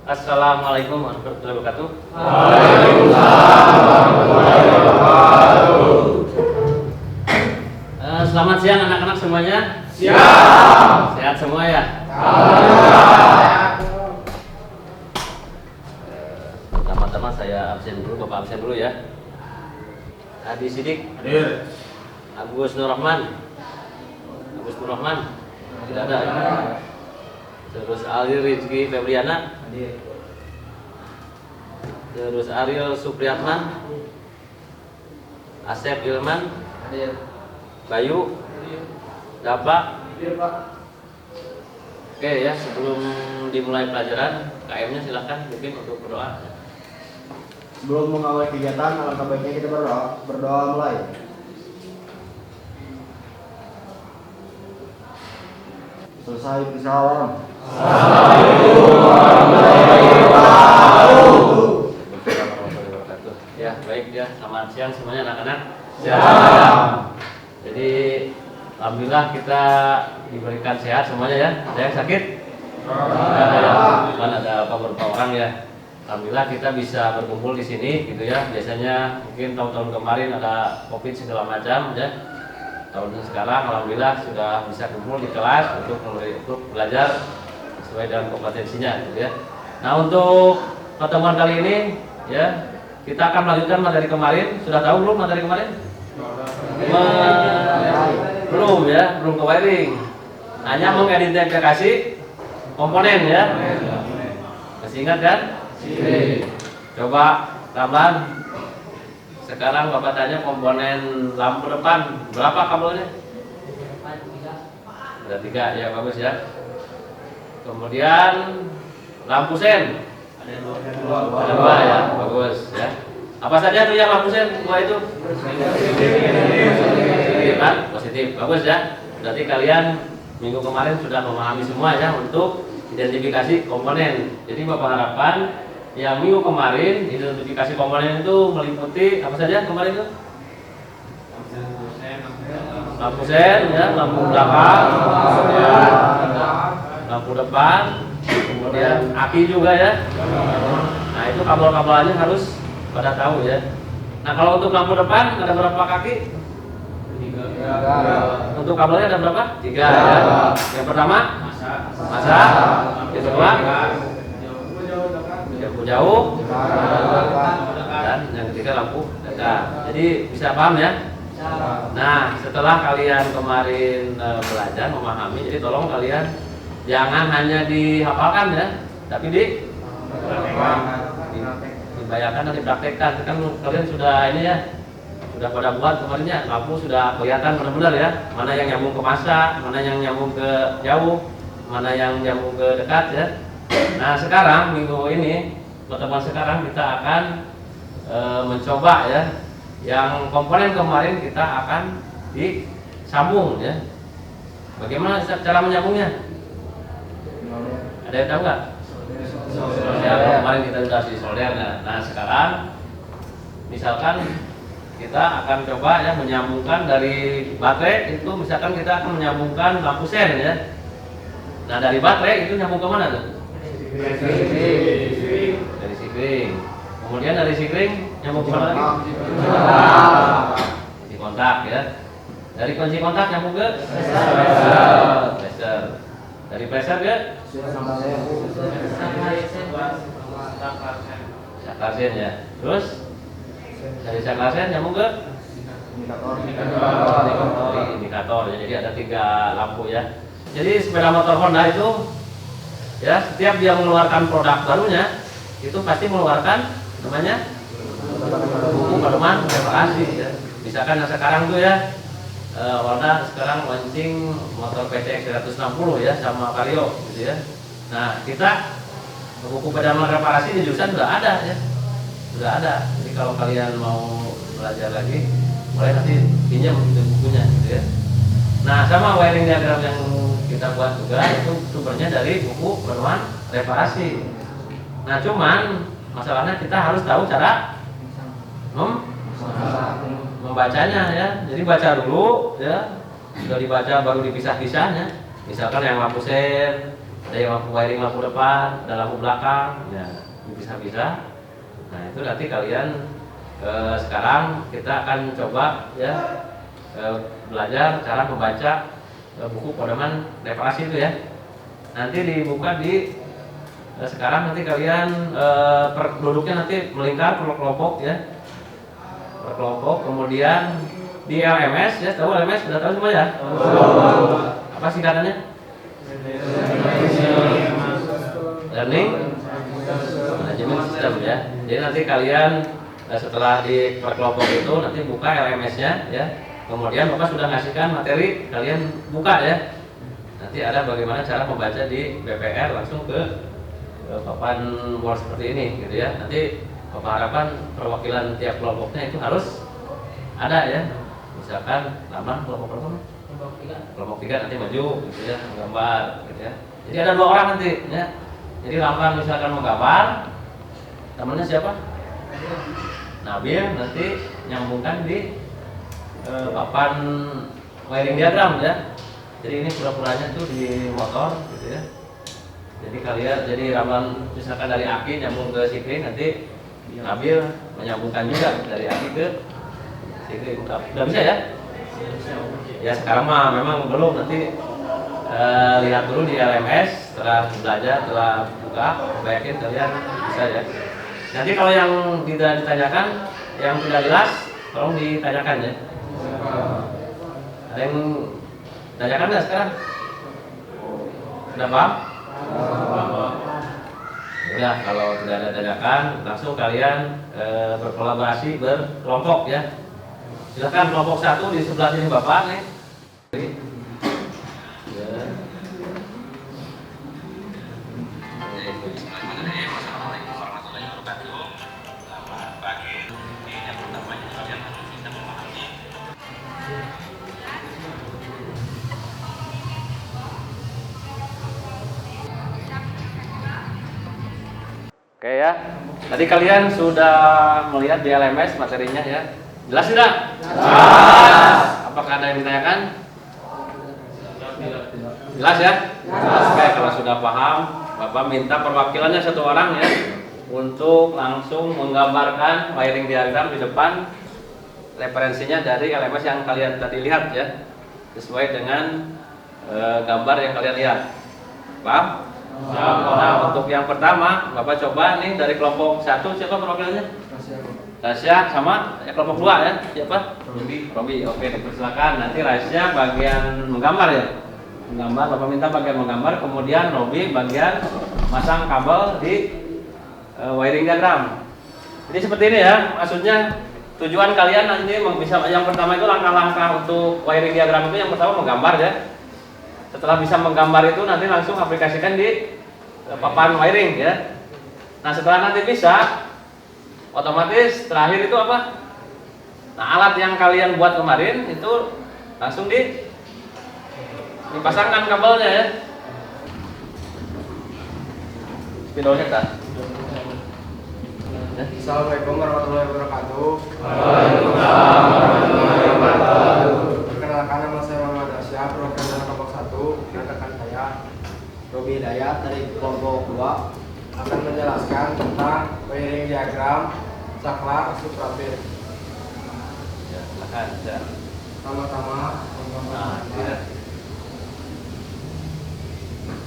Assalamualaikum warahmatullahi wabarakatuh. Waalaikumsalam warahmatullahi wabarakatuh. Selamat siang anak-anak semuanya. Siap. Sehat semua ya. Alhamdulillah. Pertama-tama saya absen dulu, Bapak absen dulu ya. Adi Sidik, Hadir. Agus Nurrahman. Agus Nurrahman. Tidak ada. Terus Ali Rizky Febriana. Hadir. Terus Ariel Supriyatman. Asep Ilman. Hadir. Bayu. Dapa. Hadir, Pak. Oke ya, sebelum dimulai pelajaran, KM-nya silakan mungkin untuk berdoa. Sebelum mengawali kegiatan, alangkah baiknya kita berdoa mulai. Selesai bersawam. Assalamualaikum warahmatullahi wabarakatuh. Ya, baik ya. Selamat siang semuanya anak-anak. Siap. Jadi alhamdulillah kita diberikan sehat semuanya ya. Ada yang sakit? Ada ya. Cuman ada beberapa orang ya. Alhamdulillah kita bisa berkumpul di sini gitu ya. Biasanya mungkin tahun-tahun kemarin ada Covid segala macam ya. Tahun sekarang alhamdulillah sudah bisa kumpul di kelas untuk belajar sesuai dengan kompetensinya gitu ya. Nah, untuk pertemuan kali ini ya, kita akan melanjutkan materi kemarin. Sudah tahu belum materi kemarin? Belum ya, belum ke wiring. Hanya mengidentifikasi komponen ya. Masih ingat kan? Coba Ramlan. Sekarang Bapak tanya komponen lampu depan berapa kabelnya? Ada 3 ya, bagus ya. Kemudian lampu sen ada 2 ya, bagus ya. Apa saja tuh yang lampu sen 2 itu? Positif kan? Positif, bagus ya. Berarti kalian minggu kemarin sudah memahami semua ya untuk identifikasi komponen. Jadi Bapak harapkan yang minggu kemarin identifikasi komponen itu meliputi apa saja kemarin itu? Lampu sen ya, lampu belakang, kemudian lampu depan, kemudian aki juga ya. Nah, itu kabel-kabelannya harus pada tahu ya. Nah, kalau untuk lampu depan ada berapa kaki? 3. Untuk kabelnya ada berapa? 3 ya. Yang pertama masa, yang kedua jauh, dan yang ketiga lampu dekat. Jadi bisa paham ya? Nah, setelah kalian kemarin belajar memahami, jadi tolong kalian jangan hanya dihafalkan ya, tapi dibayangkan dan dipraktekkan. Kan kalian sudah ini ya, sudah pada buat kemarinnya, lampu sudah kelihatan benar-benar ya, mana yang nyambung ke masa, mana yang nyambung ke jauh, mana yang nyambung ke dekat ya. Nah, sekarang minggu ini, pertemuan sekarang kita akan mencoba ya, yang komponen kemarin kita akan disambung ya. Bagaimana cara menyambungnya? Ada yang tahu nggak? Ya, kemarin kita sudah solder. Nah, sekarang misalkan kita akan coba ya menyambungkan dari baterai itu, misalkan kita akan menyambungkan lampu sen ya. Nah, dari baterai itu nyambung ke mana tuh? Dari sikring. Kemudian dari sikring nyambung ke mana lagi? Kunci kontak ya. Dari kunci kontak nyambung ke pressure. Dari pressure ke sakarsen ya. Terus dari sakarsen nyambung ke indikator ya. Jadi ada 3 lampu ya. Jadi sepeda motor Honda itu ya, setiap dia mengeluarkan produk barunya itu pasti mengeluarkan namanya buku pedoman reparasi ya. Misalkan yang sekarang tuh ya, Honda sekarang launching motor PCX 160 ya sama Vario gitu ya. Nah, kita buku pedoman reparasi di jurusan sudah ada ya, sudah ada. Jadi kalau kalian mau belajar lagi, boleh nanti pinjam itu bukunya gitu ya. Nah, sama wiring diagram yang kita buat juga itu sumbernya dari buku pedoman reparasi. Nah, cuman masalahnya kita harus tahu cara membacanya ya. Jadi baca dulu ya, sudah dibaca baru dipisah-pisahnya. Misalkan yang lampu sen ada yang lampu wiring lampu depan, ada lampu belakang, ya bisa-bisa. Nah itu nanti kalian sekarang kita akan coba ya belajar cara membaca buku pedoman reparasi itu ya. Nanti dibuka di sekarang nanti kalian duduknya nanti melingkar per kelompok ya, per kelompok. Kemudian di LMS ya, tahu LMS sudah tahu semua ya? Apa singkatannya? Learning Management System ya. Jadi nanti kalian setelah di per kelompok itu nanti buka LMS-nya ya. Kemudian Bapak sudah ngasihkan materi, kalian buka ya. Nanti ada bagaimana cara membaca di BPR langsung ke papan wall seperti ini gitu ya. Nanti Bapak harapkan perwakilan tiap kelompoknya itu harus ada ya. Misalkan nama kelompok berapa? Kelompok 3 nanti maju gitu ya, menggambar gitu ya. Jadi ada 2 orang nanti ya. Jadi Ramlan misalkan menggambar, temannya siapa? Nabil nanti nyambungkan di papan wiring diagram ya. Jadi ini pura-puranya tuh di motor gitu ya. Jadi kalian, jadi Ramlan misalkan dari Aki nyambung ke Sikri, nanti Nabil menyambungkan juga dari Aki ke Sikri. Udah bisa ya? Ya sekarang mah memang belum, nanti lihat dulu di LMS, setelah belajar, setelah buka, yakin kalian bisa ya. Nanti kalau yang tidak ditanyakan, yang tidak jelas, tolong ditanyakan ya. Ada yang tanyakan nggak sekarang? Udah paham? Ya, kalau tidak ada tanyakan, langsung kalian berkolaborasi berkelompok ya. Silakan kelompok 1 di sebelah sini Bapak nih. Ya. Assalamualaikum warahmatullahi wabarakatuh. Selamat pagi. Ini yang pertama kalian harus bisa memahami. Oke ya. Tadi kalian sudah melihat di LMS materinya ya. Jelas tidak? Jelas. Apakah ada yang ditanyakan? Jelas ya? Jelas. Oke, kalau sudah paham, Bapak minta perwakilannya 1 orang ya untuk langsung menggambarkan wiring diagram di depan, referensinya dari LMS yang kalian tadi lihat ya, sesuai dengan gambar yang kalian lihat. Paham? Nah, untuk yang pertama, Bapak coba nih dari kelompok 1 siapa perwakilannya? Rasya sama kelompok 2 ya, siapa? Robi. Oke, dipersilakan. Nanti Rasya bagian menggambar ya. Menggambar, Bapak minta bagian menggambar, kemudian Robi bagian masang kabel di wiring diagram. Jadi seperti ini ya, maksudnya tujuan kalian nanti bisa, yang pertama itu langkah-langkah untuk wiring diagram itu yang pertama menggambar ya. Setelah bisa menggambar itu nanti langsung aplikasikan di papan wiring ya. Nah setelah nanti bisa, otomatis terakhir itu apa? Nah alat yang kalian buat kemarin itu langsung dipasangkan kabelnya ya. Spidolnya kan? Assalamualaikum warahmatullahi wabarakatuh. Waalaikumsalam warahmatullahi wabarakatuh. Perkenalkan, nama saya Muhammad Rasya, perwakilan dari kelompok 1. Rekan saya Robi Hidayat dari kelompok 2 akan menjelaskan tentang wiring diagram saklar subtrafir. Ya, silakan. Ya. Pertama-tama Nah,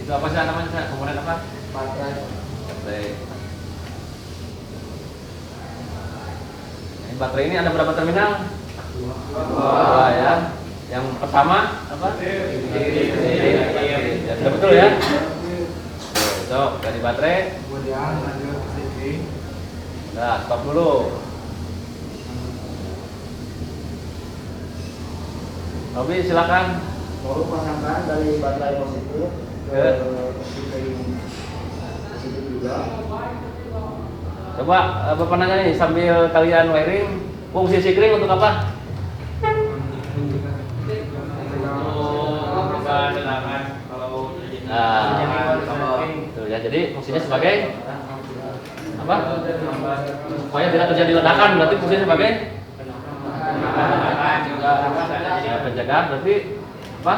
itu apa sih namanya? Komponen apa? baterai. Baterai. Baterai ini ada berapa terminal? 2 ya. Yang pertama apa? Ya, sudah betul ya? Itu dari baterai. Kemudian lanjut ke sini. Nah, stop dulu. Robi silakan. Baru pasangkan dari baterai positif ke positif juga. Coba Bapak nanya nih sambil kalian wiring, fungsi sikring untuk apa? Nah, tuh ya, jadi fungsinya sebagai apa? Supaya tidak terjadi ledakan, berarti fungsinya sebagai ya, penjagaan, berarti apa?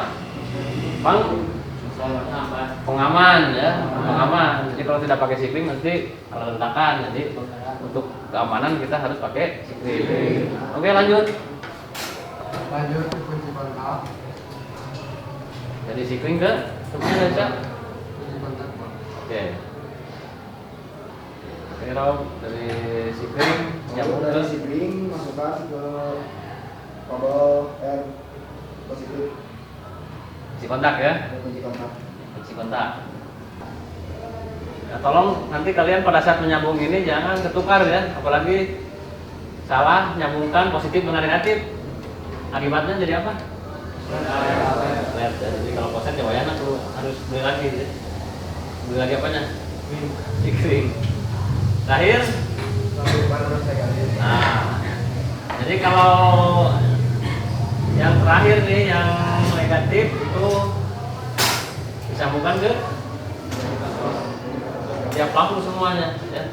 pengaman ya, pengaman. Jadi kalau tidak pakai sikring nanti rentakan. Jadi untuk keamanan kita harus pakai sikring. Oke, lanjut. Lanjut ke kunci kontak. Jadi sikring ke mana bisa? Kunci kontak. Oke. Oke, Rob, dari sikring nyambung ke Dari sibling masukkan ke kabel R positif kunci kontak ya. ke kunci kontak. Kunci kontak. Nah, tolong nanti kalian pada saat menyambung ini jangan ketukar ya, apalagi salah nyambungkan positif dengan negatif. Akibatnya jadi apa? Flat. Jadi kalau koset ya wayana tuh harus beli lagi ya. Beli lagi apanya? Sikring. Terakhir. Nah, jadi kalau yang terakhir nih yang negatif itu disambungkan ke tiap lampu semuanya ya.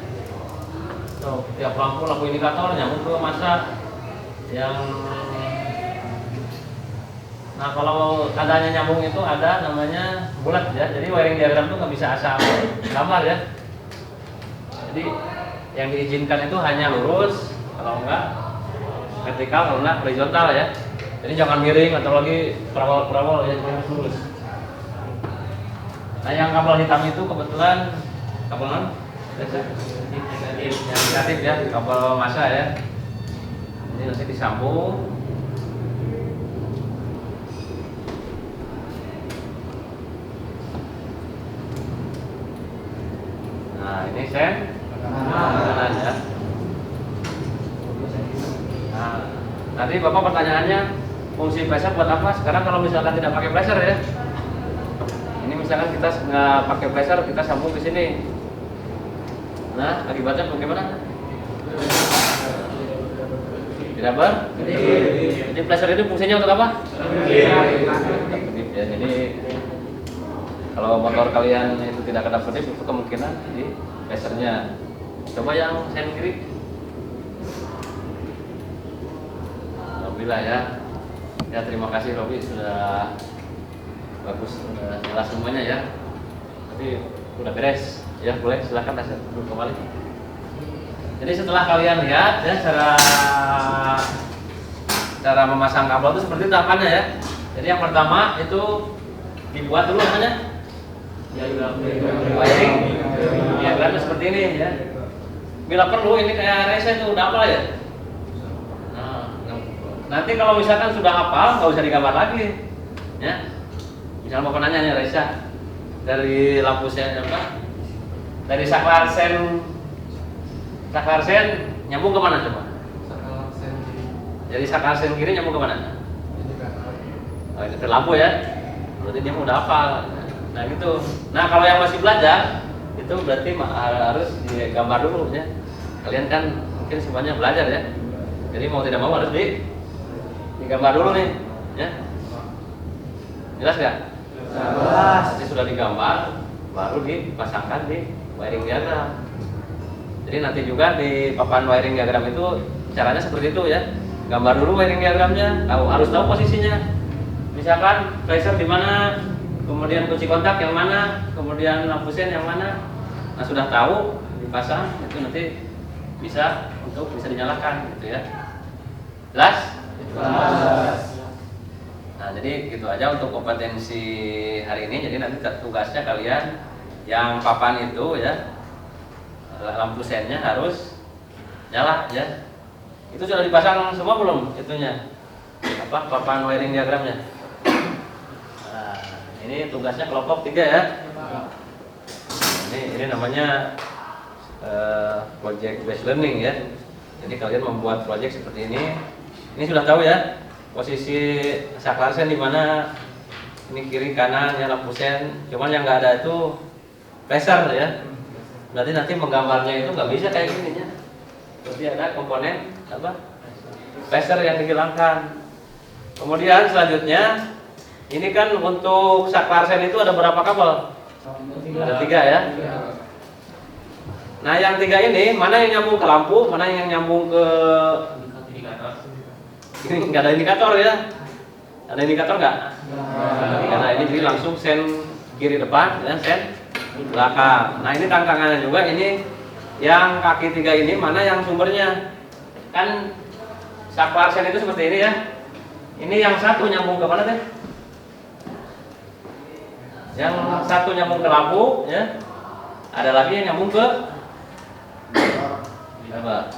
Tuh, tiap lampu indikator nyambung ke masa yang. Nah, kalau tandanya nyambung itu ada namanya bulat ya. Jadi wiring diagram itu nggak bisa asal gambar ya. Jadi yang diizinkan itu hanya lurus, kalau enggak vertikal, kalau enggak horizontal ya. Jadi jangan miring atau lagi perawal ya, harus lurus. Nah, yang kabel hitam itu kebetulan kabel non yang negatif ya, kabel massa ya. Ini nanti disambung. Nah, ini sen kanan ya. Nah, tadi Bapak pertanyaannya fungsi flasher buat apa? Sekarang kalau misalkan tidak pakai flasher ya. Ini misalkan kita nggak pakai flasher, kita sambung ke sini. Nah, akibatnya bagaimana? Tidak ber? Jadi flasher itu fungsinya untuk apa? Ya, jadi kalau motor kalian itu tidak kedap kedip itu kemungkinan di flashernya. Coba yang sen kiri. Alhamdulillah ya. Ya, terima kasih Robi sudah bagus, sudah jelas semuanya ya. Tapi udah beres. Ya, boleh silakan duduk kembali. Jadi setelah kalian lihat ya cara memasang kabel itu seperti tahapannya ya. Jadi yang pertama itu dibuat dulu namanya wiring diagramnya seperti ini ya. Bila perlu ini kayak resa itu udah hafal ya. Nah, nanti kalau misalkan sudah hafal nggak usah digambar lagi ya. Misal mau nanya nih resa dari lampu sen apa? Dari saklar sen nyambung ke mana coba? Saklar sen kiri. Jadi saklar sen kiri nyambung ke mana? Oh, ini ke lampu ya. Berarti dia udah hafal. Nah gitu. Nah kalau yang masih belajar itu berarti harus digambar dulu ya. Kalian kan mungkin semuanya belajar ya. Jadi mau tidak mau harus digambar dulu nih ya. Jelas nggak? Jelas. Jadi sudah digambar, baru dipasangkan di wiring diagram. Jadi nanti juga di papan wiring diagram itu caranya seperti itu ya. Gambar dulu wiring diagramnya, harus tahu posisinya. Misalkan flasher di mana, kemudian kunci kontak yang mana, kemudian lampu sen yang mana. Nah sudah tahu dipasang itu nanti bisa dinyalakan gitu ya. Jelas? Jelas. Nah jadi gitu aja untuk kompetensi hari ini. Jadi nanti tugasnya kalian yang papan itu ya, lampu sennya harus nyala ya. Itu sudah dipasang semua belum itunya? Apa papan wiring diagramnya? Nah, ini tugasnya kelompok 3 ya. Ini namanya project based learning ya. Jadi kalian membuat project seperti ini. Ini sudah tahu ya posisi saklar sen di mana. Ini kiri kanan ya lampu sen. Cuman yang nggak ada itu flasher ya. Berarti nanti menggambarnya itu nggak bisa kayak gini ya. Berarti ada komponen apa? Flasher yang dihilangkan. Kemudian selanjutnya ini kan untuk saklar sen itu ada berapa kabel? Ada 3 ya. Nah yang 3 ini mana yang nyambung ke lampu, mana yang nyambung ke indikator? Ini nggak ada indikator ya? Ada indikator nggak? Karena ini jadi langsung sen kiri depan dan sen belakang. Nah ini tantangannya juga, ini yang kaki 3 ini mana yang sumbernya? Kan saklar sen itu seperti ini ya. Ini yang satu nyambung ke mana teh? Yang satu nyambung ke lampu ya. Ada lagi yang nyambung ke apa?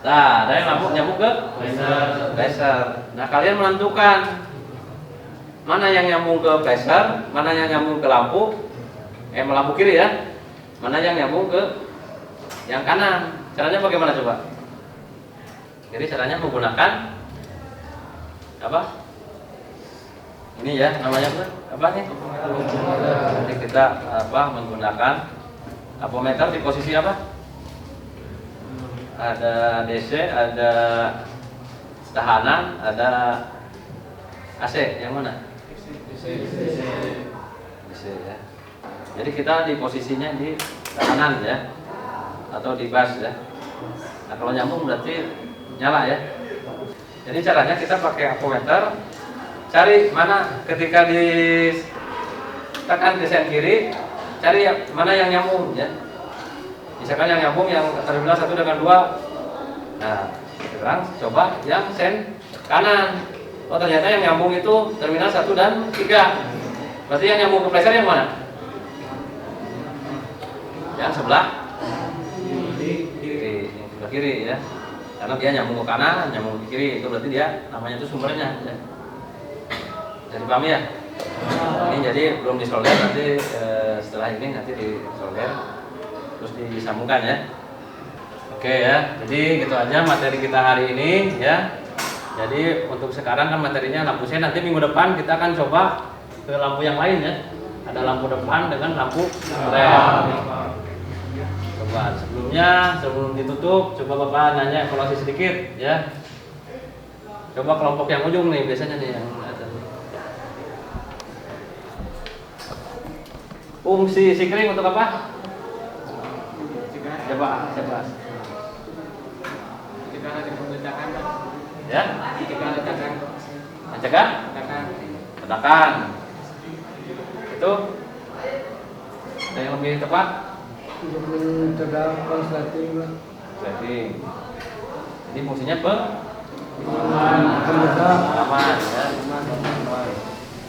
Nah, ada yang nyambung ke laser. Nah, kalian menentukan mana yang nyambung ke laser, mana yang nyambung ke lampu, lampu kiri ya, mana yang nyambung ke yang kanan. Caranya bagaimana coba? Jadi caranya menggunakan apa? Ini ya namanya apa nih? Jadi kita menggunakan apometer di posisi apa? Ada DC, ada tahanan, ada AC. Yang mana? DC ya. Jadi kita di posisinya di tahanan ya, atau di bus ya. Nah kalau nyambung berarti nyala ya. Jadi caranya kita pakai apometer, cari mana ketika ditekan di sen kiri, cari mana yang nyambung ya. Misalkan yang nyambung yang terminal 1 dengan 2. Nah, sekarang coba yang sen kanan. Oh ternyata yang nyambung itu terminal 1 dan 3. Berarti yang nyambung ke placer yang mana? Yang sebelah kiri, yang sebelah kiri ya. Karena dia nyambung ke kanan, nyambung ke kiri, itu berarti dia namanya itu sumbernya ya. Jadi paham ya? Ini jadi belum disolder, nanti setelah ini nanti disolder terus disambungkan ya. Oke ya, jadi gitu aja materi kita hari ini ya. Jadi untuk sekarang kan materinya lampu sen, nanti minggu depan kita akan coba ke lampu yang lain ya. Ada lampu depan dengan lampu rem. Coba sebelum ditutup, coba Bapak nanya evaluasi sedikit ya. Coba kelompok yang ujung nih, biasanya nih yang ada. Fungsi sikring untuk apa? Coba. Ketika ada pembedakan, Ya? Mencegah? Ledakan. Itu ada yang lebih tepat? Untuk mencegah konsleting. Jadi fungsinya pengamanan ya.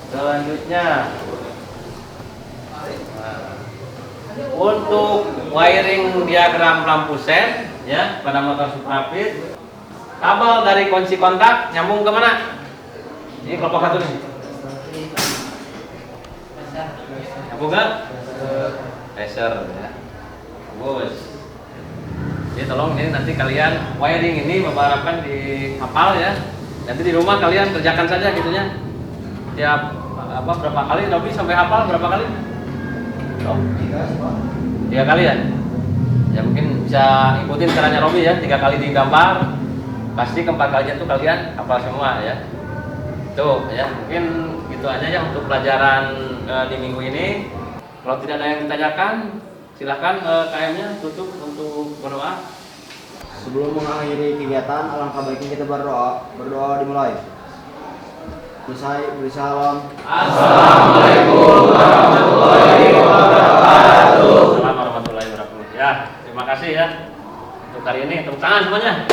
Selanjutnya untuk wiring diagram lampu sen ya pada motor Suprapit, kabel dari kunci kontak nyambung ke mana? Ini kelompok 1 nih. Nyambung ke laser ya. Bagus. Jadi tolong ini nanti kalian wiring ini Bapak harapkan dihafal ya. Nanti di rumah kalian kerjakan saja gitunya. Tiap berapa kali Robi sampai hafal berapa kali? 3 kali ya? Ya mungkin bisa ikutin caranya Robi ya, 3 kali digambar, pasti keempat kalinya tuh kalian hafal semua ya. Tuh ya, mungkin gitu aja ya untuk pelajaran di minggu ini. Kalau tidak ada yang ditanyakan, silahkan KM-nya tutup untuk berdoa. Sebelum mengakhiri kegiatan, alangkah baiknya kita berdoa dimulai. Beri salam. Assalamualaikum warahmatullahi wabarakatuh. Assalamualaikum warahmatullahi wabarakatuh. Ya, terima kasih ya untuk hari ini. Tepuk tangan semuanya.